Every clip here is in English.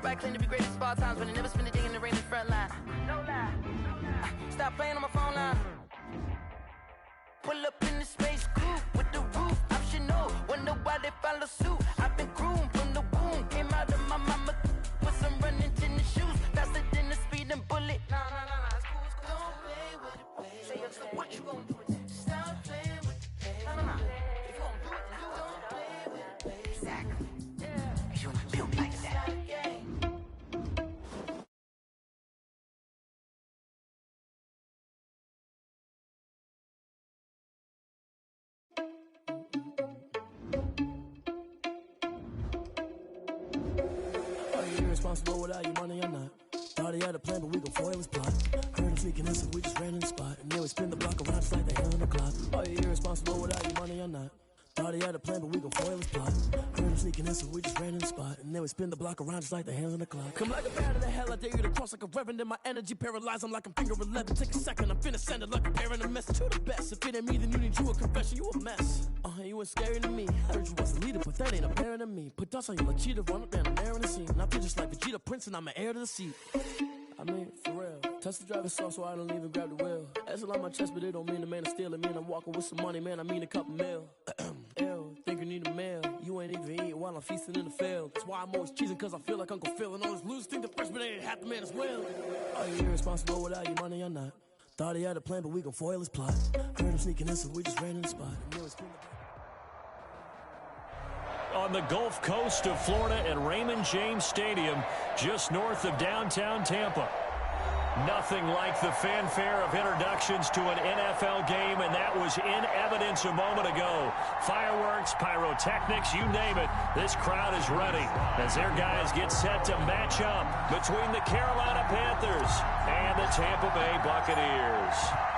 Everybody claim to be greatest of all times, but they never spend a day in the rain in the front line. No lie. Stop playing on my phone line. Pull up in the space coupe with the roof optional. Wonder why they follow suit. I've been groomed from the womb. Came out of my mama with some running tennis shoes. Faster than the speeding bullet. Nah, it's cool, it's cool. Don't play with it, baby. Say so what you gonna do with it? Stop playing with it, baby. Nah. If you gonna do it, then don't play with it, baby. Exactly. Yeah. Cause you ain't built like that. Irresponsible without your money or not. Thought he had a plan, but we gon' foil his plot. Heard him sneaking in, so we just ran in the spot. And then we spin the block around just like the hell in the clock. Are you irresponsible without your money or not? Thought he had a plan, but we gon' foil his plot. Heard him sneaking in, so we just ran in the spot. And then we spin the block around just like the hands on the clock. Come like a bat of the hell, I dare you to cross like a reverend. And my energy paralyzed, I'm like I'm finger 11. Take a second, I'm finna send it like a parent a message to the best. If it ain't me, then you need you a confession, you a mess. You ain't scary to me. Heard you was a leader, but that ain't apparent to me. Put dust on you like cheetah, run up down the air in the scene. And I feel just like Vegeta Prince, and I'm an heir to the seat. I mean, for real. Touch the driver's soft, so I don't even grab the wheel. That's on my chest, but it don't mean the man is stealing. Mean I'm walking with some money, man, I mean a couple mil. Ew, think you need a meal. You ain't even eating while I'm feasting in the field. That's why I'm always cheesing, cause I feel like Uncle Phil. And all this loose think the freshman ain't half the man as well. Are you irresponsible without your money or not? Thought he had a plan, but we gon' foil his plot. Heard him sneaking in, so we just ran in the spot. On the Gulf Coast of Florida at Raymond James Stadium, just north of downtown Tampa. Nothing like the fanfare of introductions to an NFL game, and that was in evidence a moment ago. Fireworks, pyrotechnics, you name it. This crowd is ready as their guys get set to match up between the Carolina Panthers and the Tampa Bay Buccaneers.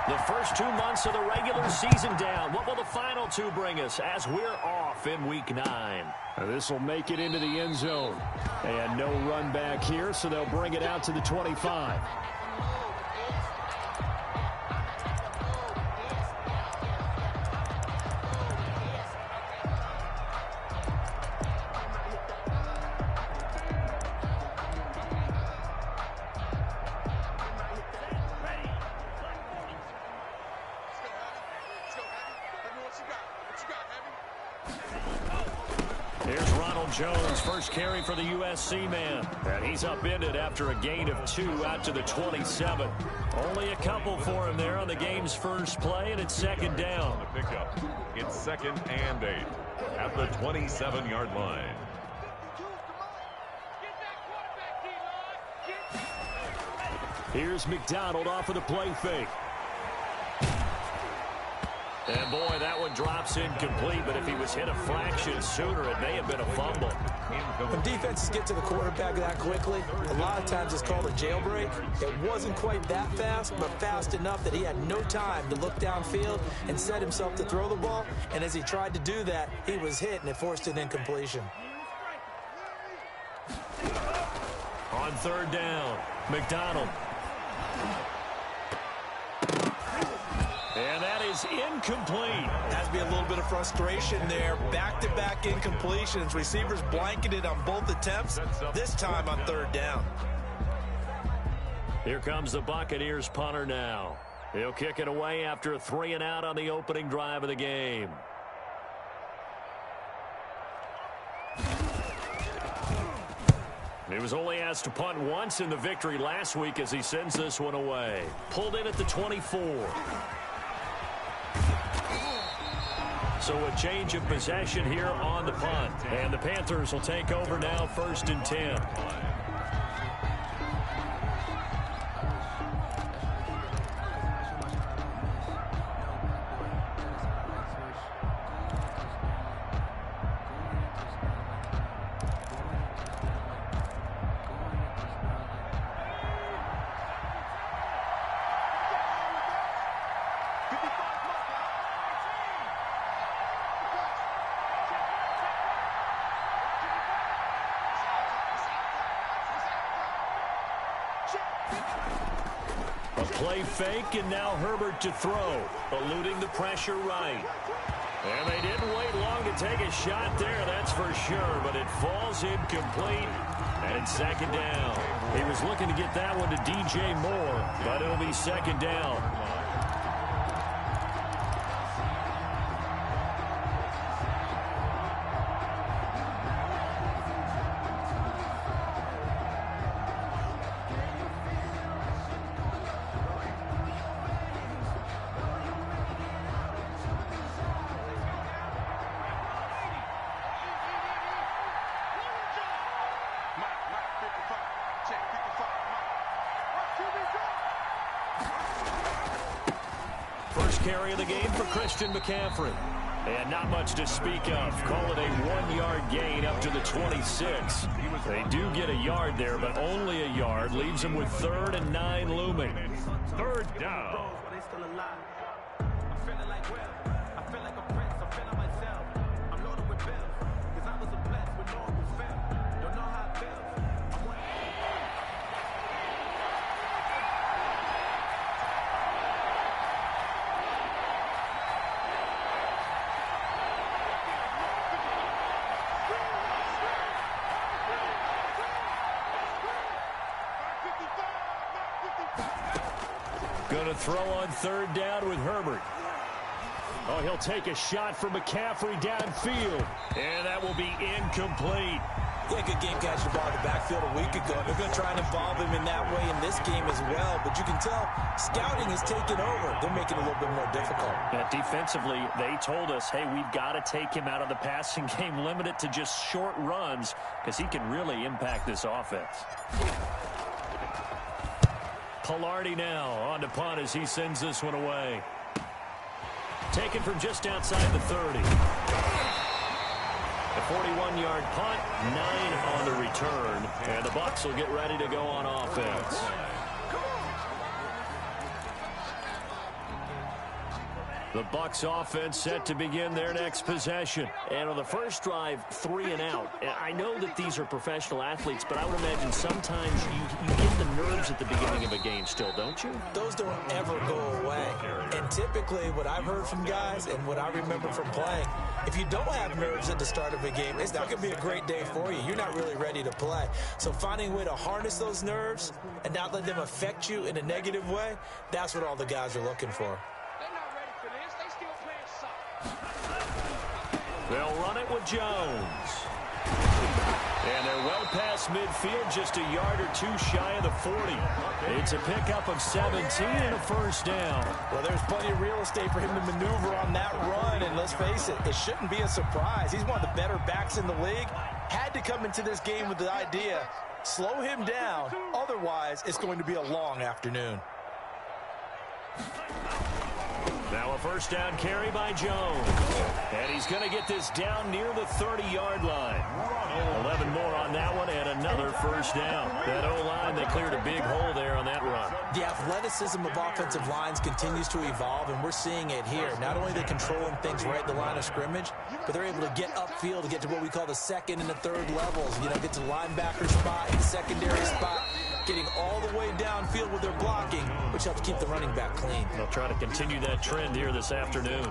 The first 2 months of the regular season down. What will the final two bring us as we're off in Week 9? This will make it into the end zone. And no run back here, so they'll bring it out to the 25. Jones, first carry for the USC man. And he's upended after a gain of 2 out to the 27. Only a couple for him there on the game's first play, and it's second down. The pickup. It's 2nd and 8 at the 27-yard line. Here's McDonald off of the play fake. And, boy, that one drops incomplete, but if he was hit a fraction sooner, it may have been a fumble. When defenses get to the quarterback that quickly, a lot of times it's called a jailbreak. It wasn't quite that fast, but fast enough that he had no time to look downfield and set himself to throw the ball. And as he tried to do that, he was hit, and it forced an incompletion. On third down, McDonald. And that is incomplete. Has to be a little bit of frustration there. Back-to-back incompletions. Receivers blanketed on both attempts, this time on third down. Here comes the Buccaneers punter now. He'll kick it away after a 3-and-out on the opening drive of the game. He was only asked to punt once in the victory last week as he sends this one away. Pulled in at the 24. So a change of possession here on the punt. And the Panthers will take over now, 1st and 10. Play fake, and now Herbert to throw, eluding the pressure right. And they didn't wait long to take a shot there, that's for sure, but it falls incomplete. And And second down. He was looking to get that one to DJ Moore, but it'll be second down. First carry of the game for Christian McCaffrey. And not much to speak of. Call it a 1-yard gain up to the 26. They do get a yard there, but only a yard. Leaves them with 3rd and 9 looming. Third down. Going to throw on 3rd down with Herbert. Oh, he'll take a shot from McCaffrey downfield. And that will be incomplete. Yeah, good game catching the ball in the backfield a week ago. They're going to try and involve him in that way in this game as well. But you can tell scouting is taking over. They're making it a little bit more difficult. Yeah, defensively, they told us, hey, we've got to take him out of the passing game, limit it to just short runs, because he can really impact this offense. Pilardi now on to punt as he sends this one away. Taken from just outside the 30. A 41-yard punt, 9 on the return, and the Bucs will get ready to go on offense. The Bucs offense set to begin their next possession. And on the first drive, 3 and out. I know that these are professional athletes, but I would imagine sometimes you get the nerves at the beginning of a game still, don't you? Those don't ever go away. And typically what I've heard from guys and what I remember from playing, if you don't have nerves at the start of a game, it's not going to be a great day for you. You're not really ready to play. So finding a way to harness those nerves and not let them affect you in a negative way, that's what all the guys are looking for. They'll run it with Jones. And they're well past midfield, just a yard or 2 shy of the 40. It's a pickup of 17 and a first down. Well, there's plenty of real estate for him to maneuver on that run, and let's face it, it shouldn't be a surprise. He's one of the better backs in the league. Had to come into this game with the idea, slow him down, otherwise it's going to be a long afternoon. Now a first down carry by Jones. And he's going to get this down near the 30-yard line. 11 more on that one and another first down. That O-line, they cleared a big hole there on that run. The athleticism of offensive lines continues to evolve, and we're seeing it here. Not only are they controlling things right at the line of scrimmage, but they're able to get upfield to get to what we call the 2nd and the 3rd levels. You know, get to the linebacker spot, the secondary spot, getting all the way downfield with their blocking, which helps keep the running back clean. They'll try to continue that trend here this afternoon.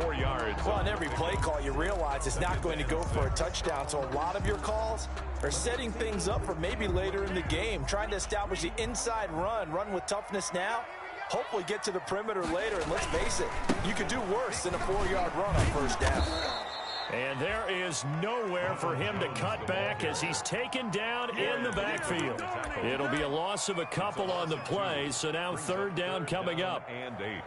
4 yards. Well, on every play call, you realize it's not going to go for a touchdown, so a lot of your calls are setting things up for maybe later in the game, trying to establish the inside run with toughness now, hopefully get to the perimeter later, and let's face it, you could do worse than a 4-yard run on first down. And there is nowhere for him to cut back as he's taken down in the backfield. It'll be a loss of a couple on the play, so now 3rd down coming up. And 8.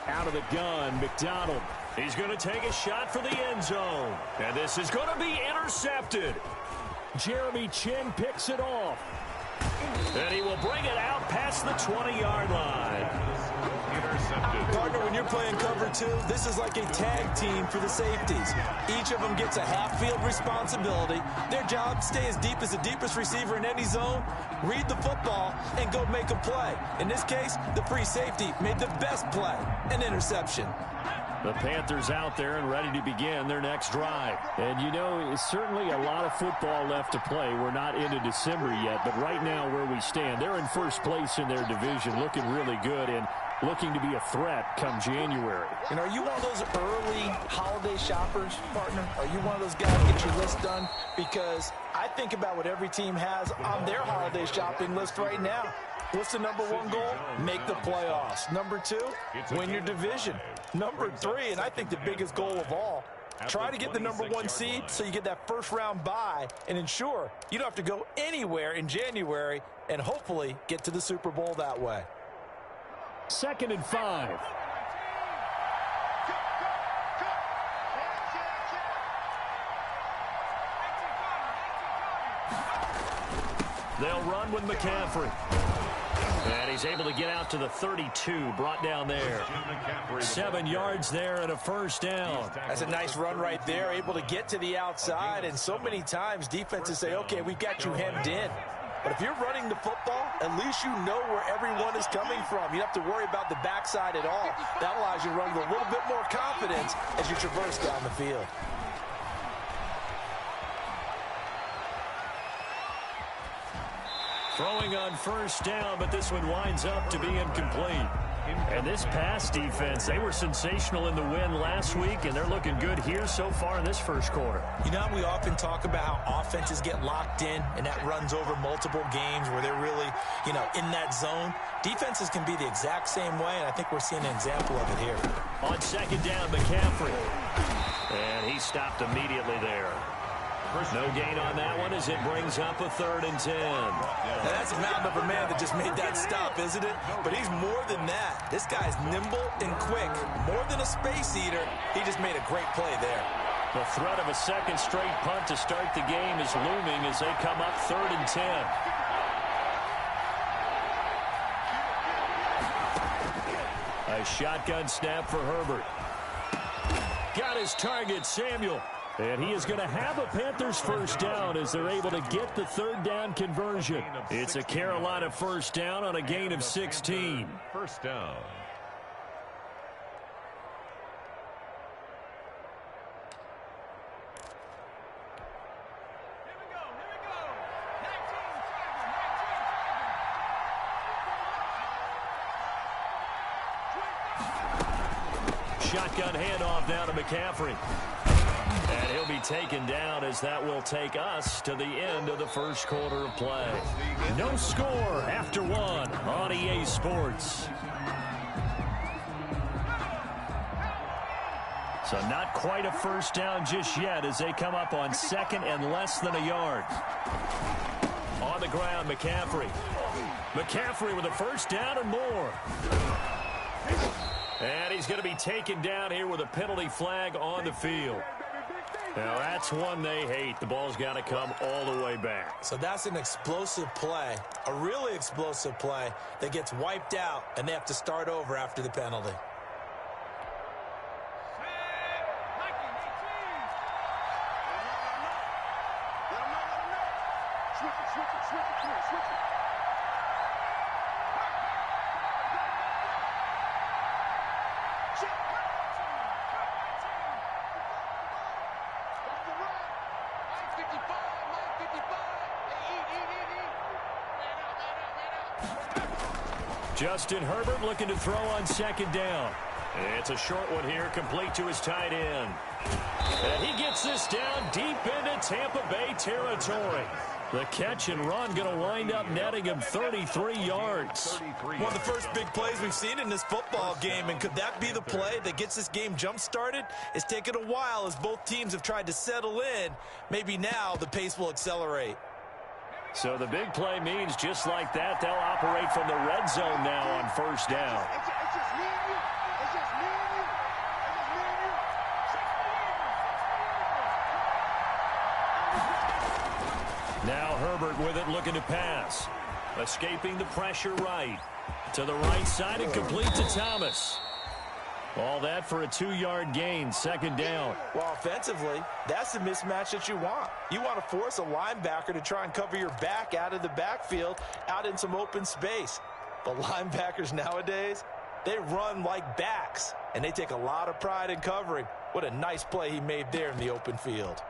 Out of the gun, McDonald. He's going to take a shot for the end zone. And this is going to be intercepted. Jeremy Chin picks it off. And he will bring it out past the 20-yard line. Intercepted. Gardner, when you're playing cover 2, this is like a tag team for the safeties. Each of them gets a half-field responsibility. Their job, stay as deep as the deepest receiver in any zone, read the football, and go make a play. In this case, the free safety made the best play, an interception. The Panthers out there and ready to begin their next drive. And, you know, it's certainly a lot of football left to play. We're not into December yet, but right now where we stand, they're in first place in their division, looking really good and looking to be a threat come January. And are you one of those early holiday shoppers, partner? Are you one of those guys that get your list done? Because I think about what every team has on their holiday shopping list right now. What's the number one goal? Make the playoffs. Number two, win your division. Number three, and I think the biggest goal of all, try to get the number one seed so you get that first round bye and ensure you don't have to go anywhere in January and hopefully get to the Super Bowl that way. 2nd and 5. They'll run with McCaffrey. And he's able to get out to the 32, brought down there. 7 yards there and a first down. That's a nice run right there, able to get to the outside. And so many times defenses say, okay, we've got you hemmed in. But if you're running the football, at least you know where everyone is coming from. You don't have to worry about the backside at all. That allows you to run with a little bit more confidence as you traverse down the field. Throwing on first down, but this one winds up to be incomplete. And this pass defense, they were sensational in the win last week, and they're looking good here so far in this first quarter. You know, we often talk about how offenses get locked in, and that runs over multiple games where they're really, you know, in that zone. Defenses can be the exact same way, and I think we're seeing an example of it here. On 2nd down, McCaffrey. And he stopped immediately there. No gain on that one as it brings up a 3rd and 10. Now that's a mountain of a man that just made that stop, isn't it? But he's more than that. This guy's nimble and quick. More than a space eater. He just made a great play there. The threat of a second straight punt to start the game is looming as they come up 3rd and 10. A shotgun snap for Herbert. Got his target, Samuel. And he is going to have a Panthers first down as they're able to get the 3rd down conversion. It's a Carolina first down on a gain of 16. First down. Shotgun handoff now to McCaffrey. And he'll be taken down as that will take us to the end of the first quarter of play. No score after 1 on EA Sports. So not quite a first down just yet as they come up on 2nd and less than a yard. On the ground, McCaffrey. McCaffrey with a first down and more. And he's going to be taken down here with a penalty flag on the field. Now, that's one they hate. The ball's got to come all the way back. So that's an explosive play, a really explosive play that gets wiped out, and they have to start over after the penalty. Justin Herbert looking to throw on 2nd down. It's a short one here, complete to his tight end. And he gets this down deep into Tampa Bay territory. The catch and run going to wind up netting him 33 yards. One of the first big plays we've seen in this football game, and could that be the play that gets this game jump-started? It's taken a while as both teams have tried to settle in. Maybe now the pace will accelerate. So the big play means just like that, they'll operate from the red zone now on first down. Now Herbert with it, looking to pass. Escaping the pressure right. To the right side and complete to Thomas. All that for a 2-yard gain, 2nd down. Well, offensively, that's the mismatch that you want. You want to force a linebacker to try and cover your back out of the backfield, out in some open space. But linebackers nowadays, They run like backs, and they take a lot of pride in covering. What a nice play he made there in the open field.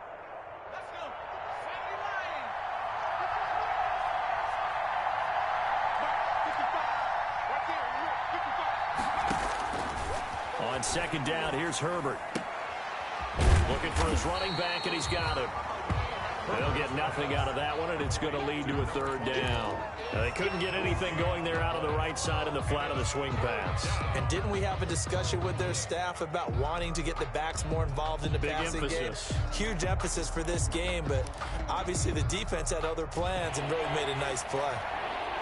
On second down, here's Herbert. Looking for his running back, and he's got him. They'll get nothing out of that one, and it's going to lead to a third down. Now, they couldn't get anything going there out of the right side in the flat of the swing pass. And didn't we have a discussion with their staff about wanting to get the backs more involved in the passing game? Huge emphasis for this game, but obviously the defense had other plans and really made a nice play.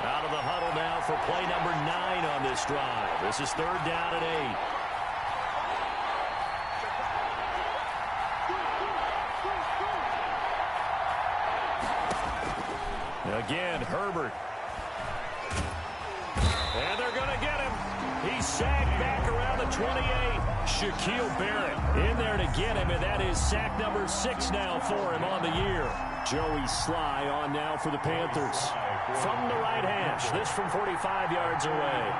Out of the huddle now for play number 9 on this drive. This is third down and 8. Again, Herbert. And they're going to get him. He's sacked back around the 28. Shaquille Barrett in there to get him, and that is sack number 6 now for him on the year. Joey Sly on now for the Panthers. From the right hash, this from 45 yards away.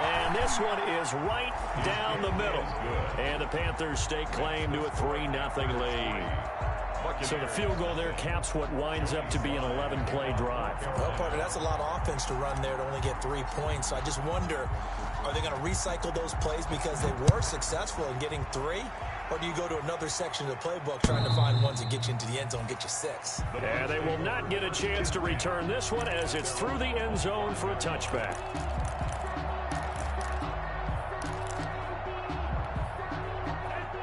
And this one is right down the middle. And the Panthers stake claim to a 3-0 lead. So the field goal there caps what winds up to be an 11-play drive. Well, partner, that's a lot of offense to run there to only get 3 points. So I just wonder, are they going to recycle those plays because they were successful in getting 3? Or do you go to another section of the playbook trying to find ones that get you into the end zone, get you 6? Yeah, they will not get a chance to return this one as it's through the end zone for a touchback.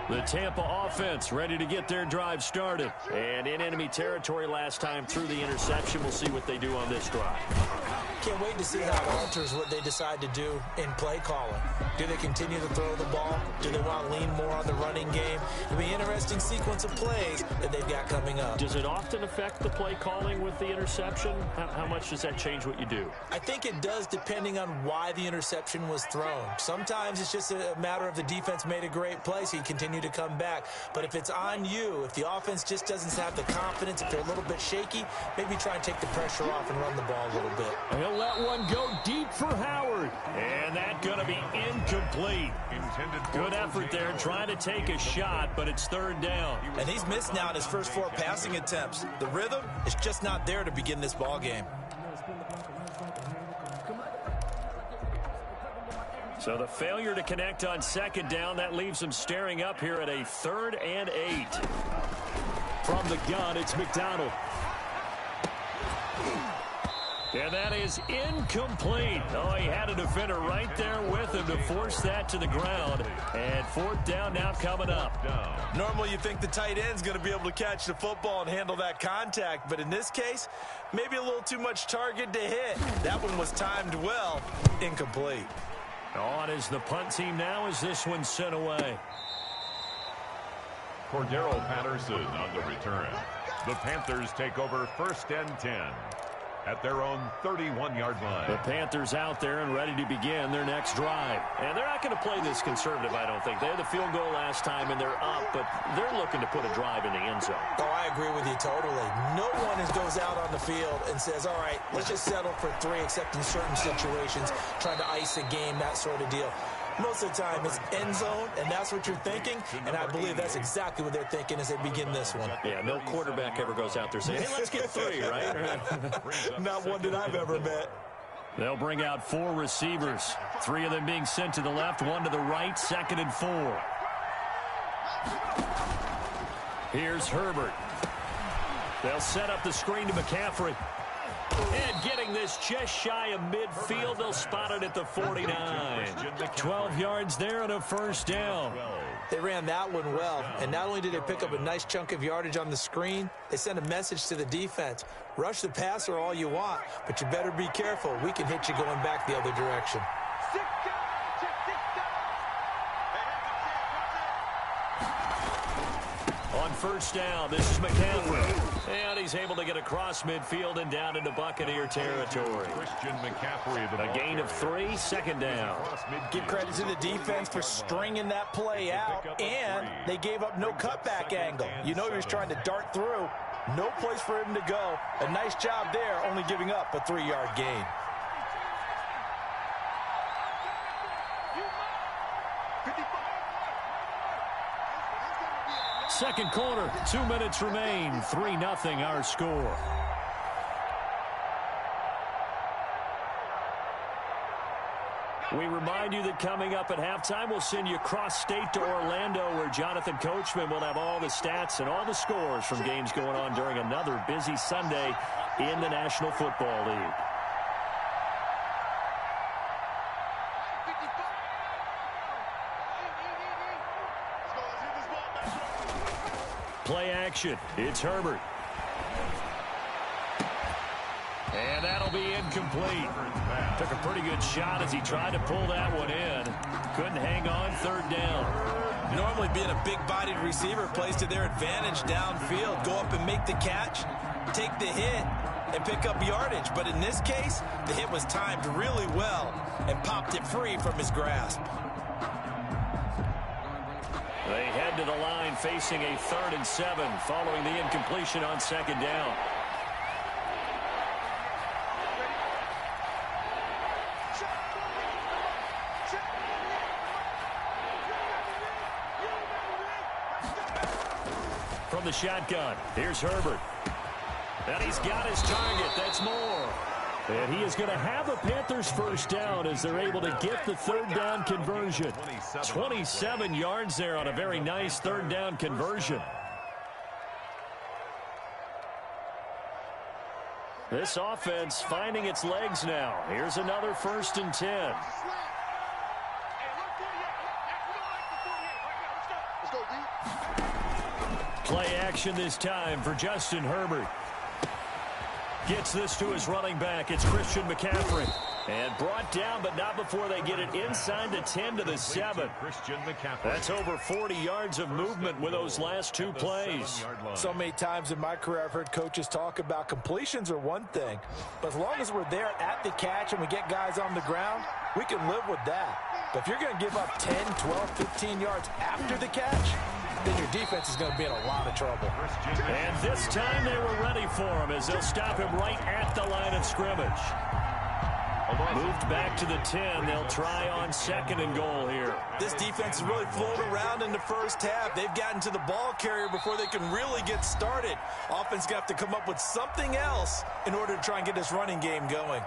The Tampa offense ready to get their drive started. And in enemy territory last time through the interception. We'll see what they do on this drive. Can't wait to see how it alters what they decide to do in play calling. Do they continue to throw the ball? Do they want to lean more on the running game? It'll be an interesting sequence of plays that they've got coming up. Does it often affect the play calling with the interception? How much does that change what you do? I think it does depending on why the interception was thrown. Sometimes it's just a matter of the defense made a great play, so you continue to come back. But if it's on you, if the offense just doesn't have the confidence, if they're a little bit shaky, maybe try and take the pressure off and run the ball a little bit. He'll let one go deep for Howard. And that's going to be incomplete. Good effort there trying to take a shot, but it's third down. And he's missed now in his first 4 passing attempts. The rhythm is just not there to begin this ball game. So the failure to connect on second down, that leaves them staring up here at a 3rd and 8. From the gun, it's McDonald. And that is incomplete. Oh, he had a defender right there with him to force that to the ground. And 4th down now coming up. Normally you think the tight end's going to be able to catch the football and handle that contact. But in this case, maybe a little too much target to hit. That one was timed well. Incomplete. On is the punt team now as this one's sent away. Cordero Patterson on the return. The Panthers take over 1st and 10 at their own 31-yard line. The Panthers out there and ready to begin their next drive. And they're not going to play this conservative, I don't think. They had the field goal last time, and they're up, but they're looking to put a drive in the end zone. Oh, I agree with you totally. No one goes out on the field and says, all right, let's just settle for 3, except in certain situations, trying to ice a game, that sort of deal. Most of the time, it's end zone, and that's what you're thinking, and I believe that's exactly what they're thinking as they begin this one. Yeah, no quarterback ever goes out there saying, hey, let's get 3, right? Not one that I've ever met. They'll bring out 4 receivers, 3 of them being sent to the left, 1 to the right, 2nd and 4. Here's Herbert. They'll set up the screen to McCaffrey. And getting this just shy of midfield, they'll spot it at the 49. 12 yards there and a 1st down. They ran that one well, and not only did they pick up a nice chunk of yardage on the screen, they sent a message to the defense. Rush the passer all you want, but you better be careful. We can hit you going back the other direction. On 1st down, this is McCaffrey. And he's able to get across midfield and down into Buccaneer territory. Christian McCaffrey, a gain of 3, 2nd down. Give credit to the defense for stringing that play out, and they gave up no cutback angle. You know he was trying to dart through. No place for him to go. A nice job there, only giving up a 3-yard gain. Second quarter, 2 minutes remain. 3-0 our score. We remind you that coming up at halftime, we'll send you cross-state to Orlando, where Jonathan Coachman will have all the stats and all the scores from games going on during another busy Sunday in the National Football League. Play action. It's Herbert. And that'll be incomplete. Took a pretty good shot as he tried to pull that one in. Couldn't hang on. Third down. Normally being a big-bodied receiver plays to their advantage downfield. Go up and make the catch, take the hit, and pick up yardage. But in this case, the hit was timed really well and popped it free from his grasp. They head to the line facing a 3rd and 7 following the incompletion on second down. From the shotgun, here's Herbert. And he's got his target. That's more. And he is going to have a Panthers first down as they're able to get the 3rd down conversion. 27 yards there on a very nice 3rd down conversion. This offense finding its legs now. Here's another 1st and 10. Play action this time for Justin Herbert. Gets this to his running back. It's Christian McCaffrey. And brought down, but not before they get it inside the 10 to the 7. That's over 40 yards of movement with those last 2 plays. So many times in my career I've heard coaches talk about completions are one thing, but as long as we're there at the catch and we get guys on the ground, we can live with that. But if you're going to give up 10, 12, 15 yards after the catch, then your defense is going to be in a lot of trouble. And this time they were ready for him as they'll stop him right at the line of scrimmage. Moved back to the 10. They'll try on 2nd and goal here. This defense has really flowed around in the first half. They've gotten to the ball carrier before they can really get started. Offense going to have to come up with something else in order to try and get this running game going.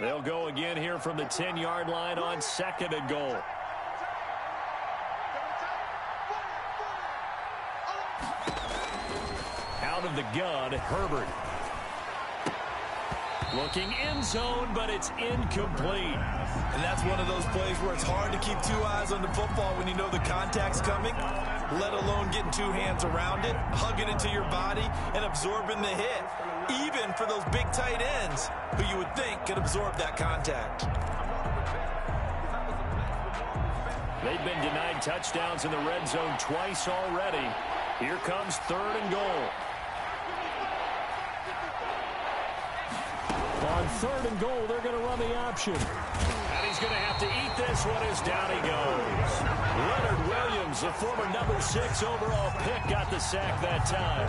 They'll go again here from the 10-yard line on 2nd and goal. Out of the gun, Herbert. Looking end zone, but it's incomplete. And that's one of those plays where it's hard to keep 2 eyes on the football when you know the contact's coming, let alone getting 2 hands around it, hugging it to your body, and absorbing the hit, even for those big tight ends who you would think could absorb that contact. They've been denied touchdowns in the red zone twice already. Here comes 3rd and goal. On 3rd and goal, they're going to run the option. And he's going to have to eat this one as down he goes. Leonard Williams, the former number 6 overall pick, got the sack that time.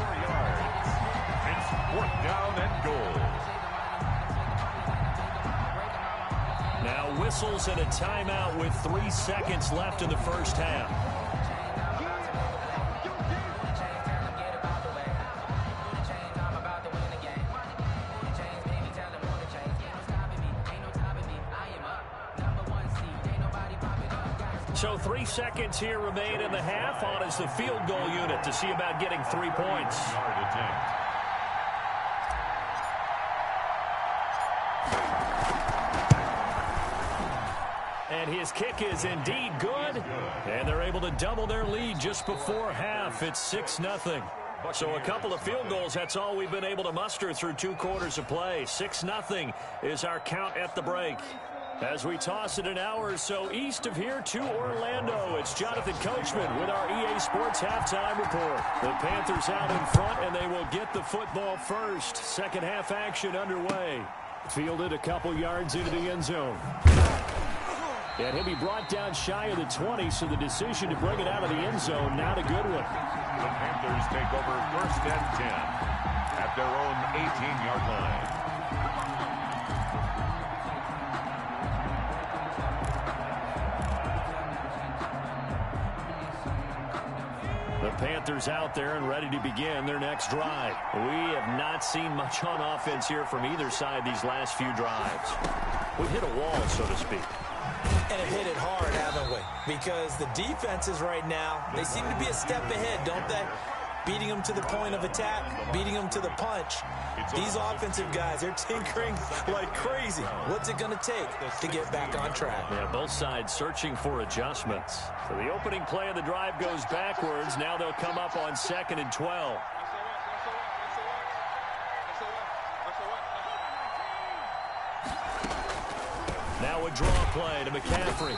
4th down and goal. Now whistles and a timeout with 3 seconds left in the first half. So 3 seconds here remain in the half. On is the field goal unit to see about getting 3 points. And his kick is indeed good. And they're able to double their lead just before half. It's 6-0. So a couple of field goals, that's all we've been able to muster through 2 quarters of play. 6-0 is our count at the break. As we toss it an hour or so east of here to Orlando, it's Jonathan Coachman with our EA Sports Halftime Report. The Panthers out in front, and they will get the football first. Second half action underway. Fielded a couple yards into the end zone. And he'll be brought down shy of the 20, so the decision to bring it out of the end zone, not a good one. The Panthers take over 1st and 10 at their own 18-yard line. The Panthers out there and ready to begin their next drive. We have not seen much on offense here from either side these last few drives. We've hit a wall, so to speak. And have hit it hard, haven't we? Because the defenses right now, they seem to be a step ahead, don't they? Beating them to the point of attack, beating them to the punch. These offensive guys, they're tinkering like crazy. What's it going to take to get back on track? Yeah, both sides searching for adjustments. So the opening play of the drive goes backwards. Now they'll come up on 2nd and 12. Now a draw play to McCaffrey.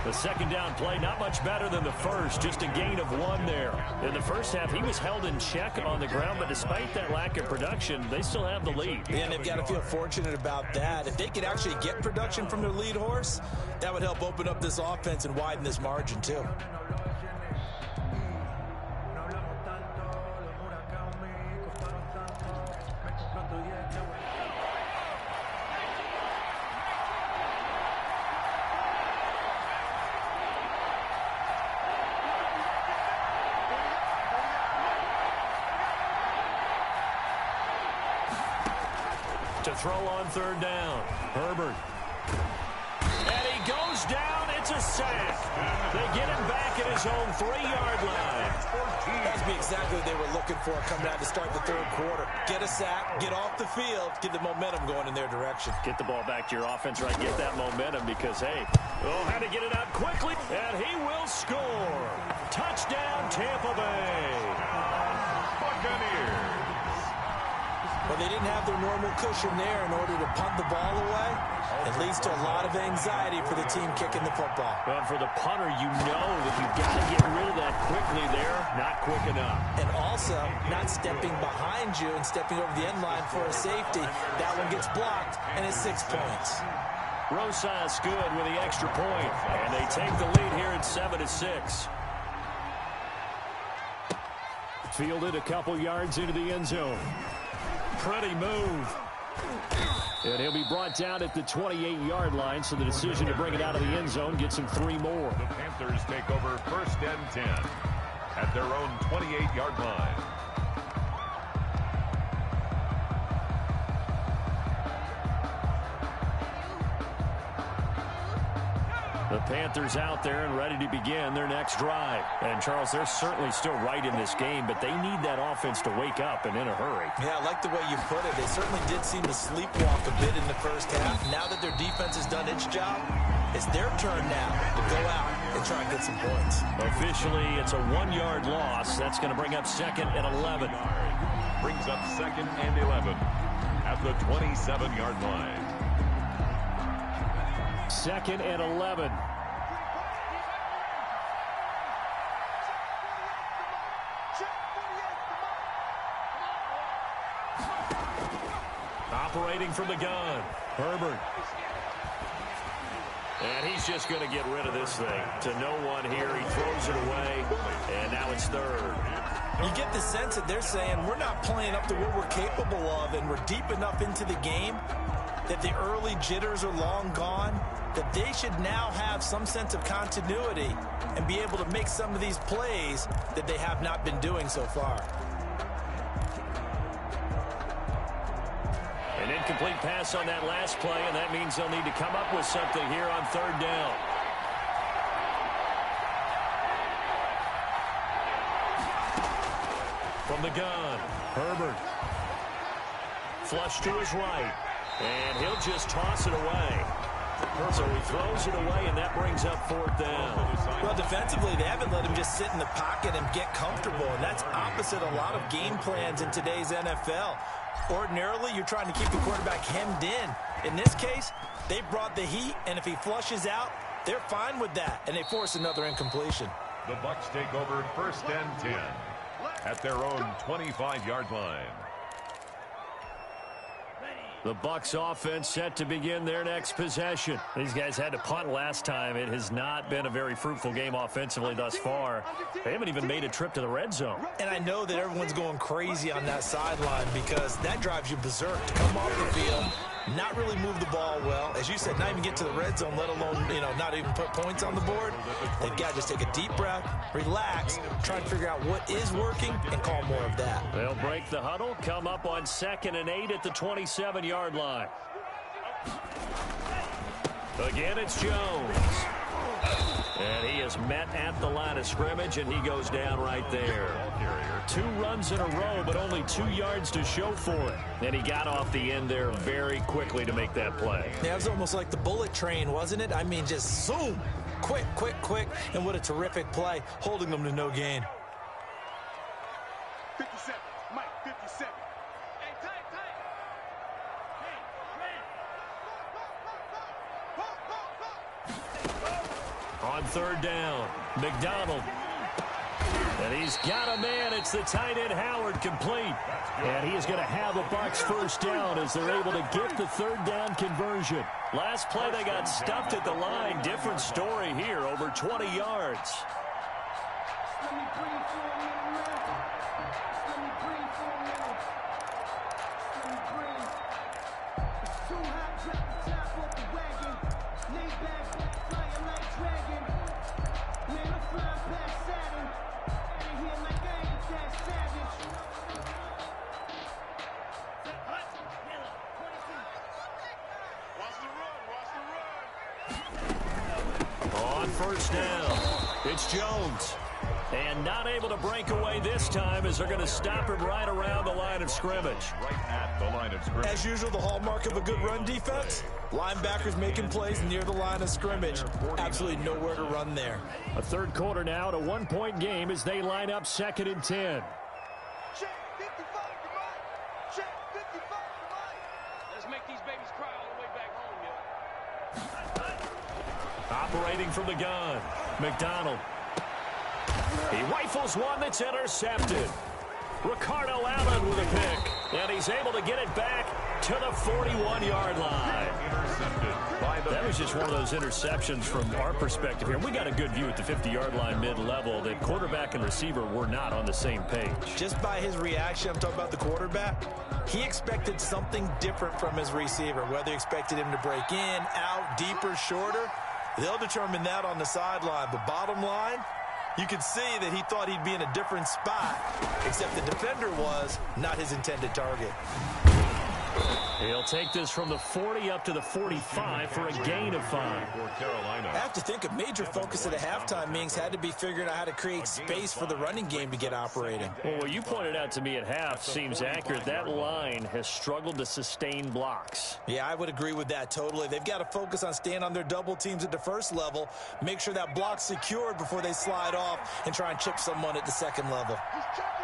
The second down play, not much better than the first, just a gain of 1 there. In the first half, he was held in check on the ground, but despite that lack of production, they still have the lead. And they've got to feel fortunate about that. If they could actually get production from their lead horse, that would help open up this offense and widen this margin too. To throw on 3rd down. Herbert. And he goes down. It's a sack. They get him back at his own 3-yard line. That's exactly what they were looking for coming out to start the 3rd quarter. Get a sack, get off the field, get the momentum going in their direction. Get the ball back to your offense, right? Get that momentum because, hey, had to get it out quickly, and he will score. Touchdown, Tampa Bay. Buccaneers. Well, they didn't have their normal cushion there in order to punt the ball away. It leads to a lot of anxiety for the team kicking the football. Well, for the punter, you know that you've got to get rid of that quickly there. Not quick enough. And also, not stepping behind you and stepping over the end line for a safety. That one gets blocked, and it's 6 points. Rosas good with the extra point, and they take the lead here at 7-6. Fielded a couple yards into the end zone. Pretty move. And he'll be brought down at the 28-yard line, so the decision to bring it out of the end zone gets him 3 more. The Panthers take over 1st and 10 at their own 28-yard line. The Panthers out there and ready to begin their next drive. And, Charles, they're certainly still right in this game, but they need that offense to wake up and in a hurry. Yeah, I like the way you put it. They certainly did seem to sleepwalk a bit in the first half. Now that their defense has done its job, it's their turn now to go out and try and get some points. Officially, it's a 1-yard loss. That's going to bring up 2nd and 11. Brings up 2nd and 11 at the 27-yard line. 2nd and 11. Operating from the gun, Herbert. And he's just going to get rid of this thing. To no one here, he throws it away, and now it's 3rd. You get the sense that they're saying we're not playing up to what we're capable of, and we're deep enough into the game that the early jitters are long gone, that they should now have some sense of continuity and be able to make some of these plays that they have not been doing so far. An incomplete pass on that last play, and that means they'll need to come up with something here on 3rd down. From the gun, Herbert. Flush to his right. And he'll just toss it away. So he throws it away, and that brings up 4th down. Well, defensively, they haven't let him just sit in the pocket and get comfortable, and that's opposite a lot of game plans in today's NFL. Ordinarily, you're trying to keep the quarterback hemmed in. In this case, they brought the heat, and if he flushes out, they're fine with that, and they force another incompletion. The Bucs take over 1st and 10 at their own 25-yard line. The Bucs offense set to begin their next possession. These guys had to punt last time. It has not been a very fruitful game offensively thus far. They haven't even made a trip to the red zone. And I know that everyone's going crazy on that sideline because that drives you berserk to come off the field, not really move the ball well. As you said, not even get to the red zone, let alone, not even put points on the board. They've got to just take a deep breath, relax, try to figure out what is working, and call more of that. They'll break the huddle, come up on 2nd and 8 at the 27-yard line. Again, it's Jones. And he is met at the line of scrimmage, and he goes down right there. 2 runs in a row, but only 2 yards to show for it. And he got off the end there very quickly to make that play. Yeah, it was almost like the bullet train, wasn't it? I mean, just zoom. Quick, quick, quick. And what a terrific play, holding them to no gain. 57, Mike, 57. Hey, tight. On 3rd down, McDonald. And he's got a man. It's the tight end, Howard, complete. And he is going to have a Bucs first down as they're able to get the 3rd down conversion. Last play, they got stuffed at the line. Different story here, over 20 yards. First down. It's Jones. And not able to break away this time as they're going to stop him right around the line of scrimmage. Right at the line of scrimmage. As usual, the hallmark of a good run defense, linebackers making plays near the line of scrimmage. Absolutely nowhere to run there. A 3rd quarter now, to 1-point game as they line up 2nd and 10. Check 55 to Mike. Check 55 to Mike. Let's make these babies cry all the way back home, yo. Operating from the gun, McDonald. He rifles one that's intercepted. Ricardo Allen with a pick. And he's able to get it back to the 41-yard line. That was just one of those interceptions from our perspective here. We got a good view at the 50-yard line mid-level that quarterback and receiver were not on the same page. Just by his reaction, I'm talking about the quarterback, he expected something different from his receiver, whether he expected him to break in, out, deeper, shorter. They'll determine that on the sideline. But bottom line, you could see that he thought he'd be in a different spot, except the defender was not his intended target. He'll take this from the 40 up to the 45 for a gain of 5. I have to think a major focus of the halftime meetings had to be figuring out how to create space for the running game to get operating. Well, what you pointed out to me at half seems accurate. That line has struggled to sustain blocks. Yeah, I would agree with that totally. They've got to focus on staying on their double teams at the first level, make sure that block's secured before they slide off and try and chip someone at the second level. He's checking.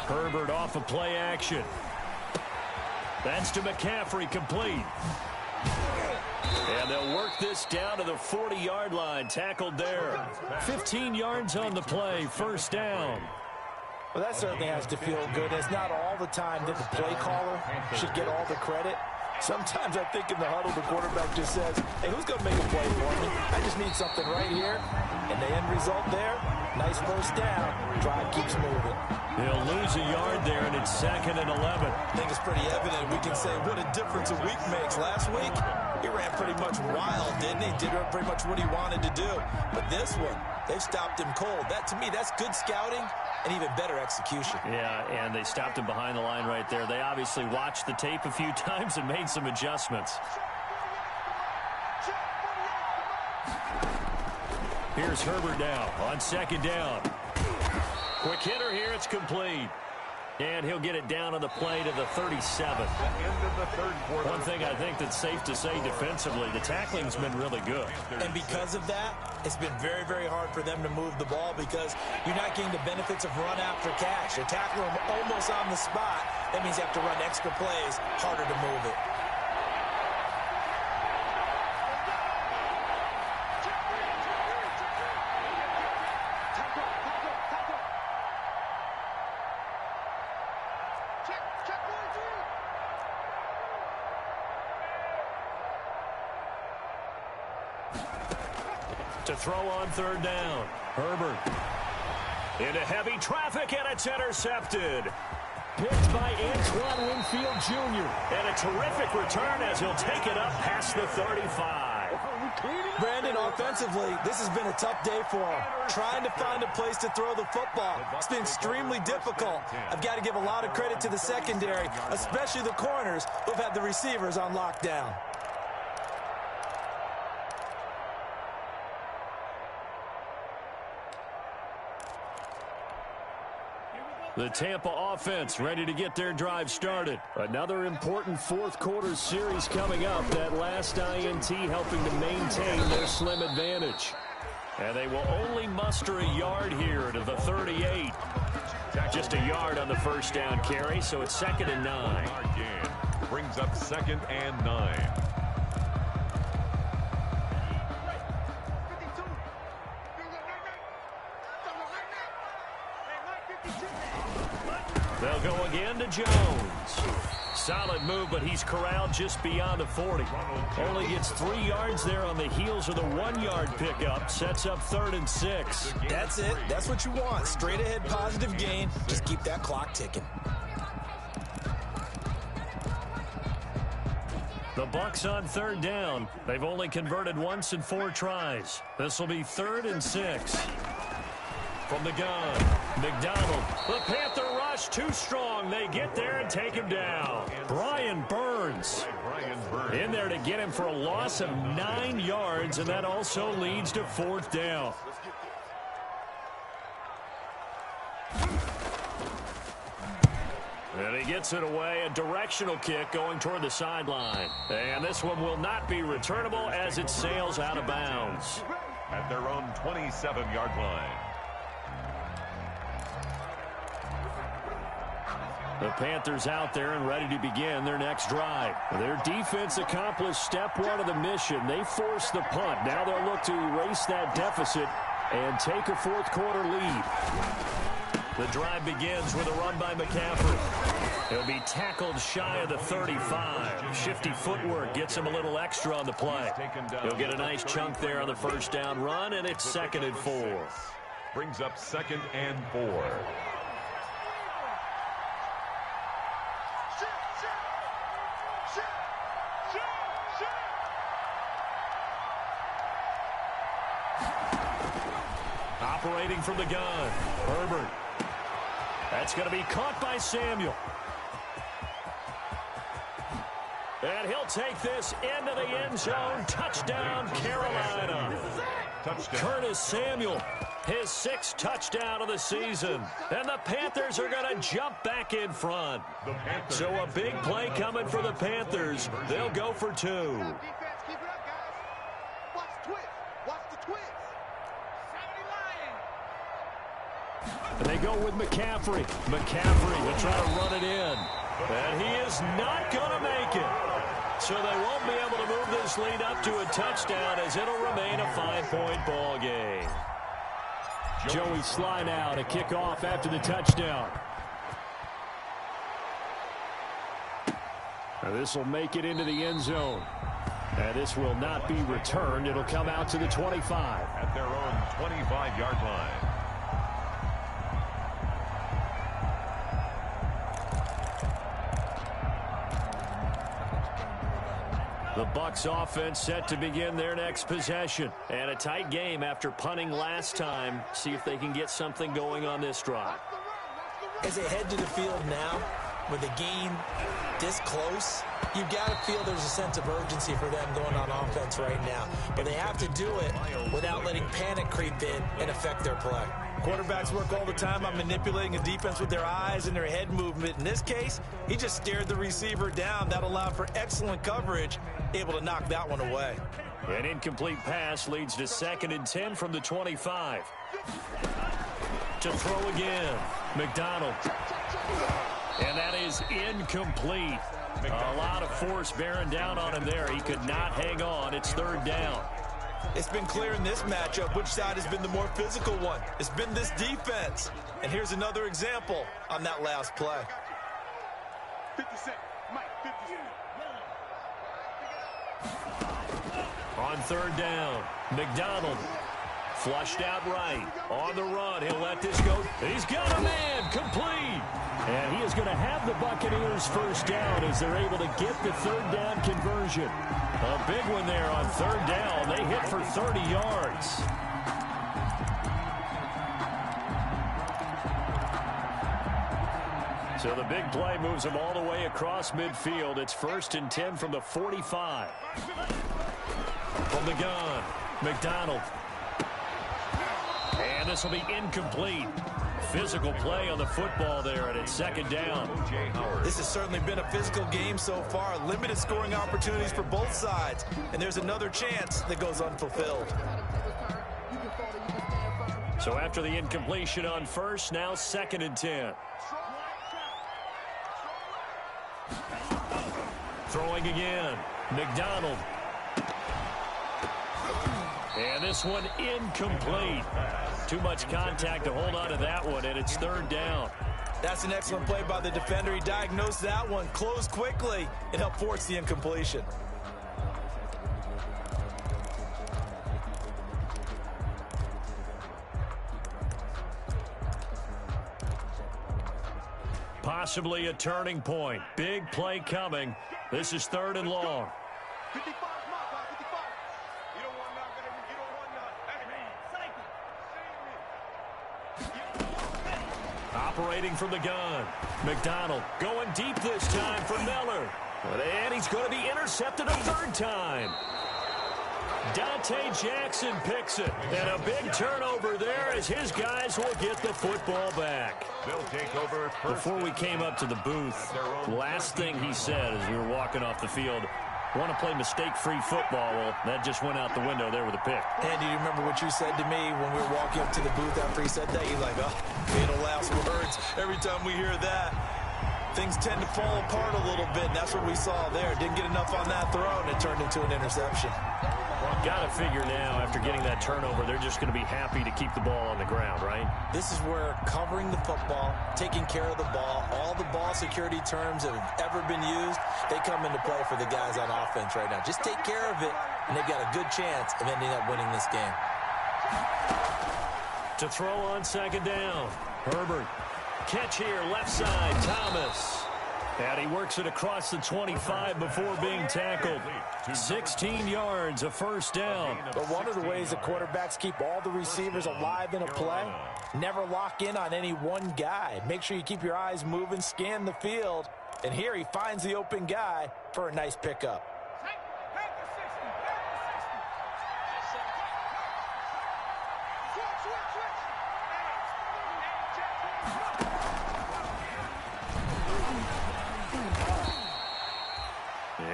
Herbert off of play action. That's to McCaffrey, complete. And they'll work this down to the 40-yard line, tackled there. 15 yards on the play, first down. Well, that certainly has to feel good. It's not all the time that the play caller should get all the credit. Sometimes I think in the huddle, the quarterback just says, hey, who's going to make a play for me? I just need something right here. And the end result there, nice first down. Drive keeps moving. They'll lose a yard there, and it's 2nd and 11. I think it's pretty evident. We can say what a difference a week makes. Last week, he ran pretty much wild, didn't he? Did pretty much what he wanted to do. But this one, they've stopped him cold. That, to me, that's good scouting and even better execution. Yeah, and they stopped him behind the line right there. They obviously watched the tape a few times and made some adjustments. Here's Herbert now on 2nd down. Quick hitter here, it's complete. And he'll get it down on the play to the 37. One thing I think that's safe to say defensively, the tackling's been really good. And because of that, it's been very, very hard for them to move the ball because you're not getting the benefits of run after catch. You're tackling them almost on the spot. That means you have to run extra plays, harder to move it. To throw on third down. Herbert. Into heavy traffic, and it's intercepted. Picked by Antoine Winfield Jr. And a terrific return as he'll take it up past the 35. Brandon, offensively, this has been a tough day for him. Trying to find a place to throw the football. It's been extremely difficult. I've got to give a lot of credit to the secondary, especially the corners who've had the receivers on lockdown. The Tampa offense ready to get their drive started. Another important fourth quarter series coming up. That last INT helping to maintain their slim advantage. And they will only muster a yard here to the 38. Just a yard on the first down carry, so it's 2nd and 9. Brings up 2nd and 9. They'll go again to Jones. Solid move, but he's corralled just beyond the 40. Only gets 3 yards there on the heels of the 1-yard pickup. Sets up 3rd and 6. That's it. That's what you want. Straight ahead positive gain. Just keep that clock ticking. The Bucs on 3rd down. They've only converted once in 4 tries. This will be 3rd and 6. From the gun, McDonald. The Panther rush too strong. They get there and take him down. Brian Burns in there to get him for a loss of 9 yards, and that also leads to 4th down. And he gets it away, a directional kick going toward the sideline. And this one will not be returnable as it sails out of bounds. At their own 27-yard line. The Panthers out there and ready to begin their next drive. Their defense accomplished step 1 of the mission. They forced the punt. Now they'll look to erase that deficit and take a fourth quarter lead. The drive begins with a run by McCaffrey. He'll be tackled shy of the 35. Shifty footwork gets him a little extra on the play. He'll get a nice chunk there on the first down run, and it's 2nd and 4. Brings up 2nd and 4. Operating from the gun, Herbert. That's going to be caught by Samuel. And he'll take this into the end zone. Touchdown, Carolina. Touchdown. Curtis Samuel, his 6th touchdown of the season. And the Panthers are going to jump back in front. So a big play coming for the Panthers. They'll go for 2. And they go with McCaffrey. McCaffrey will try to run it in. And he is not going to make it. So they won't be able to move this lead up to a touchdown as it'll remain a 5-point ball game. Joey slide out, a kickoff after the touchdown. Now this will make it into the end zone. And this will not be returned. It'll come out to the 25. At their own 25-yard line. The Bucs offense set to begin their next possession. And a tight game after punting last time. See if they can get something going on this drive. As they head to the field now, with the game this close, you've got to feel there's a sense of urgency for them going on offense right now. But they have to do it without letting panic creep in and affect their play. Quarterbacks work all the time on manipulating a defense with their eyes and their head movement. In this case, he just stared the receiver down. That allowed for excellent coverage, able to knock that one away. An incomplete pass leads to 2nd and 10 from the 25. To throw again, McDonald. And that is incomplete. A lot of force bearing down on him there. He could not hang on. It's 3rd down. It's been clear in this matchup which side has been the more physical one. It's been this defense. And here's another example on that last play. 50 Cent. Mike, 50 Cent. On 3rd down, McDonald Flushed out right. On the run. He'll let this go. He's got a man. Complete. And he is going to have the Buccaneers first down as they're able to get the third down conversion. A big one there on third down. They hit for 30 yards. So the big play moves them all the way across midfield. It's 1st and 10 from the 45. From the gun, McDonald. And this will be incomplete. Physical play on the football there, and it's 2nd down. This has certainly been a physical game so far. Limited scoring opportunities for both sides. And there's another chance that goes unfulfilled. So after the incompletion on first, now 2nd and 10. Throwing again. McDonald. And this one incomplete. Too much contact to hold on to that one, and it's 3rd down. That's an excellent play by the defender. He diagnosed that one, closed quickly, and helped force the incompletion. Possibly a turning point. Big play coming. This is 3rd and long. 55 mark, 55. You don't want none, baby. You don't want none. Hey, Operating from the gun. McDonald going deep this time for Miller. And he's going to be intercepted a 3rd time. Dante Jackson picks it. And a big turnover there as his guys will get the football back. They'll take over. Before we came up to the booth, last thing he said as we were walking off the field, want to play mistake-free football. Well, that just went out the window there with a pick. Andy, you remember what you said to me when we were walking up to the booth after he said that? You're like, oh, fatal last words. Every time we hear that, things tend to fall apart a little bit, and that's what we saw there. Didn't get enough on that throw, and it turned into an interception. Got to figure now, after getting that turnover, they're just going to be happy to keep the ball on the ground, right? This is where covering the football, taking care of the ball, all the ball security terms that have ever been used, they come into play for the guys on offense right now. Just take care of it, and they've got a good chance of ending up winning this game. To throw on 2nd down. Herbert. Catch here, left side, Thomas. And he works it across the 25 before being tackled. 16 yards, a 1st down. But one of the ways that quarterbacks keep all the receivers alive in a play, never lock in on any one guy. Make sure you keep your eyes moving, scan the field. And here he finds the open guy for a nice pickup.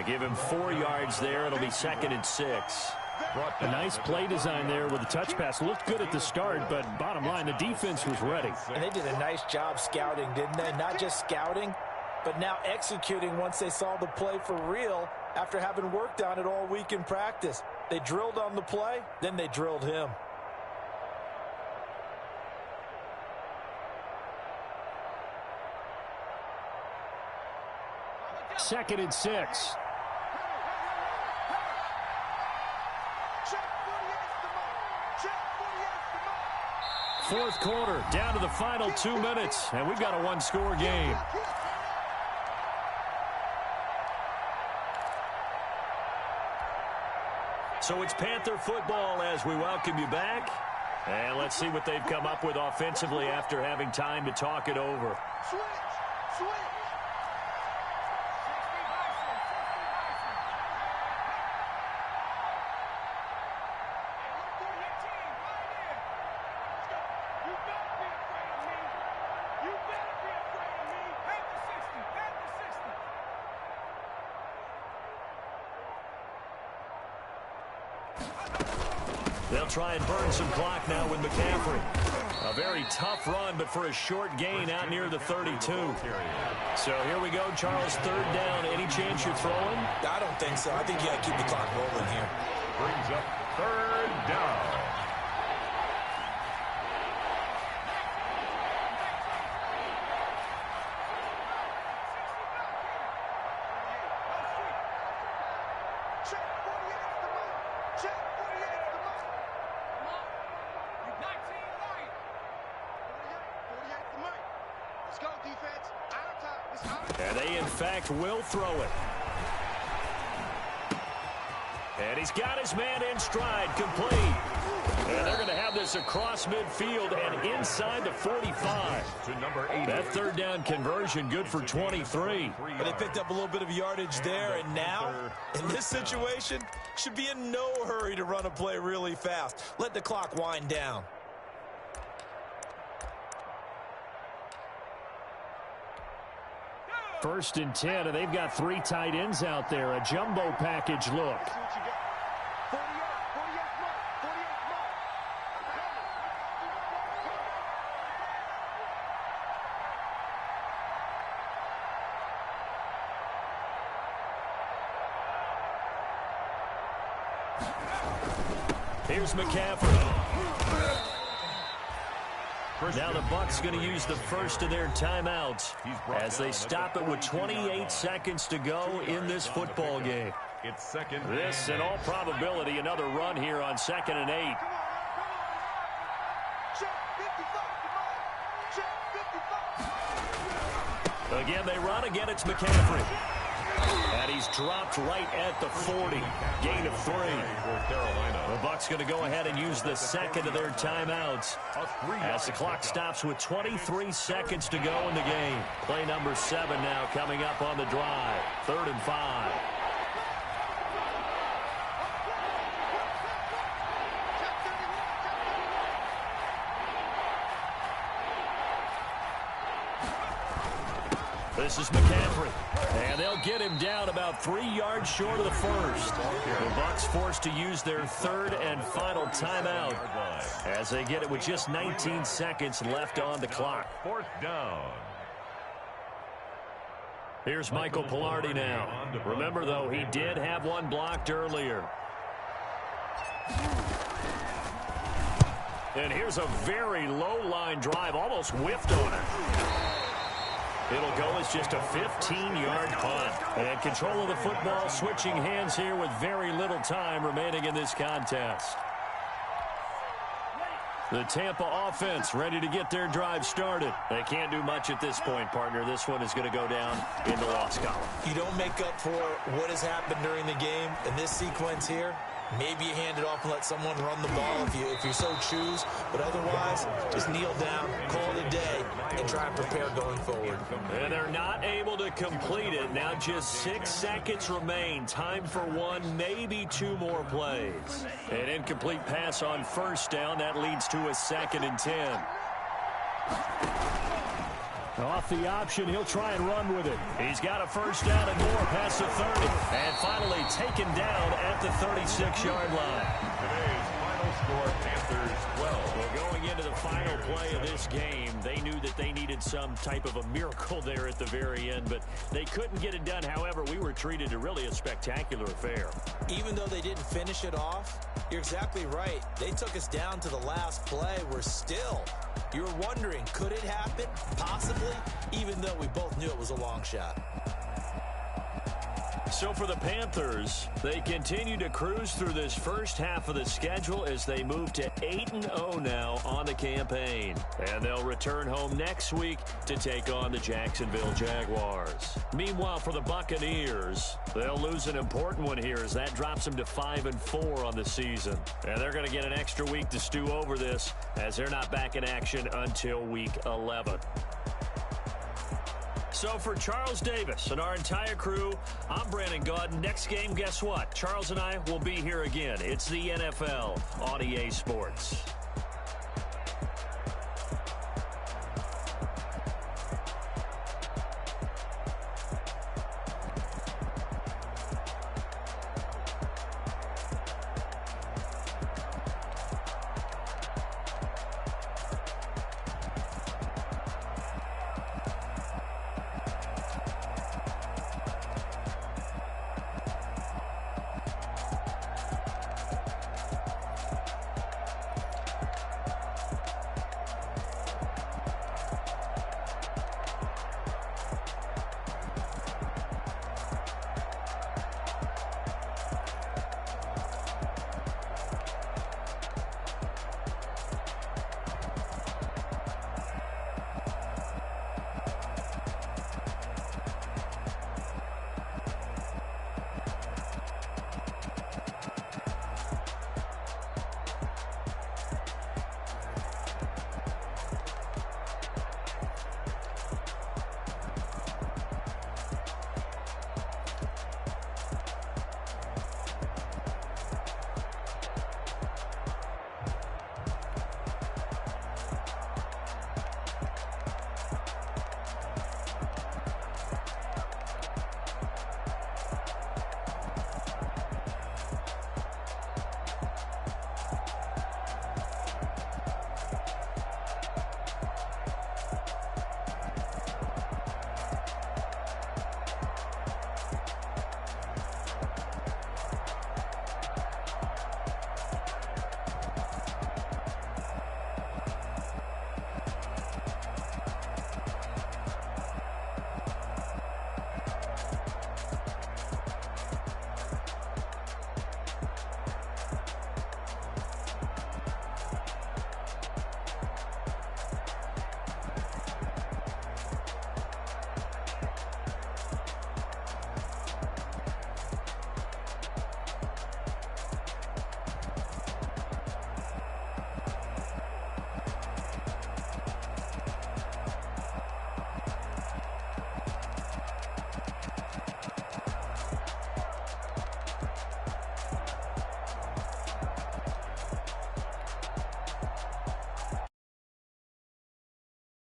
Give him 4 yards there. It'll be 2nd and 6. A nice play design there with the touch pass. Looked good at the start, but bottom line, the defense was ready. And they did a nice job scouting, didn't they? Not just scouting, but now executing once they saw the play for real after having worked on it all week in practice. They drilled on the play, then they drilled him. Second and 6. Fourth quarter, down to the final 2 minutes, and we've got a one-score game. So it's Panther football as we welcome you back. And let's see what they've come up with offensively after having time to talk it over. Switch! Switch! They'll try and burn some clock now with McCaffrey. A very tough run, but for a short gain out near the 32. So here we go, Charles, 3rd down. Any chance you're throwing? I don't think so. I think you got to keep the clock rolling here. Brings up 3rd down. And they, in fact, will throw it. And he's got his man in stride, complete. And they're going to have this across midfield and inside the 45. To number 80. That third down conversion good for 23. But they picked up a little bit of yardage there, and now, in this situation, should be in no hurry to run a play really fast. Let the clock wind down. First and 10, and they've got 3 tight ends out there. A jumbo package look. Here's McCaffrey. Now the Bucs going to use the first of their timeouts as they stop it with 28 seconds to go in this football game. It's second. This, in all probability, another run here on 2nd and 8. Again, they run. Again, it's McCaffrey. And he's dropped right at the 40. Gain of 3. The Bucs going to go ahead and use the second of their timeouts as the clock stops with 23 seconds to go in the game. Play number 7 now coming up on the drive. 3rd and 5. This is McCaffrey. And they'll get him down about 3 yards short of the first. The Bucs forced to use their 3rd and final timeout as they get it with just 19 seconds left on the clock. 4th down. Here's Michael Pilardi now. Remember, though, he did have one blocked earlier. And here's a very low-line drive, almost whiffed on it. It'll go as just a 15-yard punt. And control of the football switching hands here with very little time remaining in this contest. The Tampa offense ready to get their drive started. They can't do much at this point, partner. This one is going to go down in the loss column. You don't make up for what has happened during the game in this sequence here. Maybe you hand it off and let someone run the ball if you so choose. But otherwise, just kneel down, call it a day, and try and prepare going forward. And they're not able to complete it. Now just 6 seconds remain. Time for 1, maybe 2 more plays. An incomplete pass on 1st down. That leads to a 2nd and 10. Off the option, he'll try and run with it. He's got a 1st down and more past the 30. And finally taken down at the 36-yard line. Today's final score, Panthers 12. Well, going into the final play of this game, they knew that they needed some type of a miracle there at the very end, but they couldn't get it done. However, we were treated to really a spectacular affair. Even though they didn't finish it off, you're exactly right. They took us down to the last play. We're still... You were wondering, could it happen? Possibly, even though we both knew it was a long shot. So for the Panthers, they continue to cruise through this first half of the schedule as they move to 8-0 now on the campaign. And they'll return home next week to take on the Jacksonville Jaguars. Meanwhile, for the Buccaneers, they'll lose an important one here as that drops them to 5-4 on the season. And they're going to get an extra week to stew over this as they're not back in action until week 11. So for Charles Davis and our entire crew, I'm Brandon Gaudin. Next game, guess what? Charles and I will be here again. It's the NFL on EA Sports.